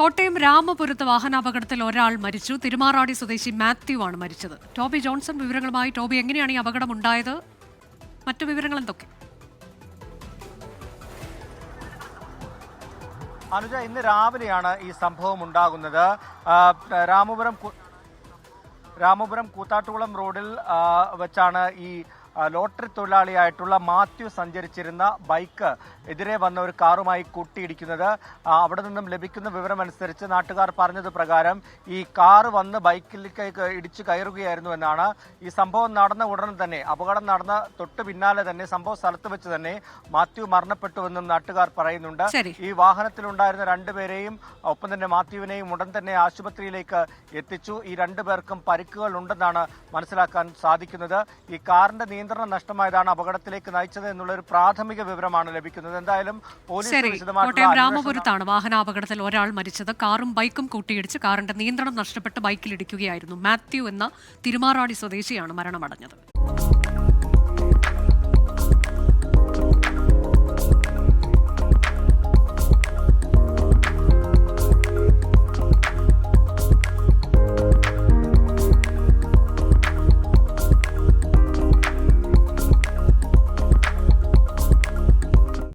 കോട്ടയം രാമപുരത്ത് വാഹനാപകടത്തിൽ ഒരാൾ മരിച്ചു. തിരുമാറാടി സ്വദേശി മാത്യു ആണ് മരിച്ചത്. ടോബി ജോൺസൺ വിവരങ്ങളുമായി. ടോബി, എങ്ങനെയാണ് ഈ അപകടം ഉണ്ടായത്? മറ്റു വിവരങ്ങൾ എന്തൊക്കെ? അനുജ, ഇന്ന് രാവിലെയാണ് ഈ സംഭവം ഉണ്ടാകുന്നത്. രാമപുരം കൂത്താട്ടുകുളം റോഡിൽ വെച്ചാണ് ഈ ലോട്ടറി തൊഴിലാളിയായിട്ടുള്ള മാത്യു സഞ്ചരിച്ചിരുന്ന ബൈക്ക് എതിരെ വന്ന ഒരു കാറുമായി കൂട്ടിയിടിക്കുന്നത്. അവിടെ നിന്നും ലഭിക്കുന്ന വിവരമനുസരിച്ച് നാട്ടുകാർ പറഞ്ഞത് പ്രകാരം ഈ കാറ് വന്ന് ബൈക്കിലേക്ക് ഇടിച്ചു കയറുകയായിരുന്നു എന്നാണ്. ഈ സംഭവം നടന്ന ഉടനെ തന്നെ, അപകടം നടന്ന തൊട്ട് പിന്നാലെ തന്നെ, സംഭവ സ്ഥലത്ത് വെച്ച് തന്നെ മാത്യു മരണപ്പെട്ടുവെന്നും നാട്ടുകാർ പറയുന്നുണ്ട്. ഈ വാഹനത്തിലുണ്ടായിരുന്ന രണ്ടുപേരെയും ഒപ്പം തന്നെ മാത്യുവിനെയും ഉടൻ തന്നെ ആശുപത്രിയിലേക്ക് എത്തിച്ചു. ഈ രണ്ടുപേർക്കും പരിക്കുകൾ ഉണ്ടെന്നാണ് മനസ്സിലാക്കാൻ സാധിക്കുന്നത്. ഈ കാറിന്റെ നിയന്ത്രണം നഷ്ടമായതാണ് അപകടത്തിലേക്ക് നയിച്ചത് എന്നുള്ള ഒരു പ്രാഥമിക വിവരമാണ് ലഭിക്കുന്നത്. എന്തായാലും കോട്ടയം രാമപുരത്താണ് വാഹനാപകടത്തിൽ ഒരാൾ മരിച്ചത്. കാറും ബൈക്കും കൂട്ടിയിടിച്ച് കാറിന്റെ നിയന്ത്രണം നഷ്ടപ്പെട്ട് ബൈക്കിലിടിക്കുകയായിരുന്നു. മാത്യു എന്ന തിരുമാറാടി സ്വദേശിയാണ് മരണമടഞ്ഞത്.